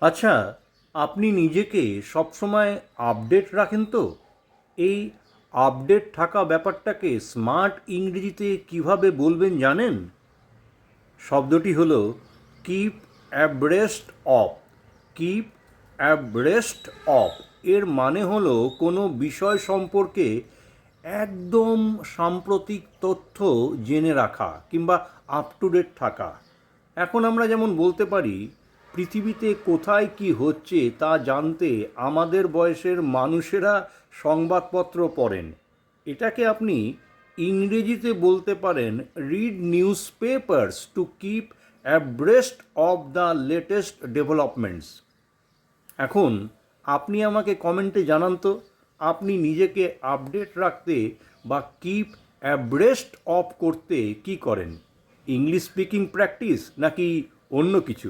আচ্ছা, আপনি নিজেকে সবসময় আপডেট রাখেন তো? এই আপডেট থাকা ব্যাপারটাকে স্মার্ট ইংরেজিতে কিভাবে বলবেন জানেন? শব্দটি হলো keep abreast of. Keep abreast of এর মানে হলো কোনো বিষয় সম্পর্কে একদম সাম্প্রতিক তথ্য জেনে রাখা কিংবা আপ টু ডেট থাকা। এখন আমরা যেমন বলতে পারি পৃথিবীতে কোথায় কি হচ্ছে তা জানতে আমাদের বয়সের মানুষেরা সংবাদপত্র পড়েন। এটাকে আপনি ইংরেজিতে বলতে পারেন read newspapers to keep abreast of the latest developments. এখন আপনি আমাকে কমেন্টে জানান তো, আপনি নিজেকে আপডেট রাখতে বা কিপ অ্যাব্রেস্ট অফ করতে কি করেন? ইংলিশ স্পিকিং প্র্যাকটিস নাকি অন্য কিছু?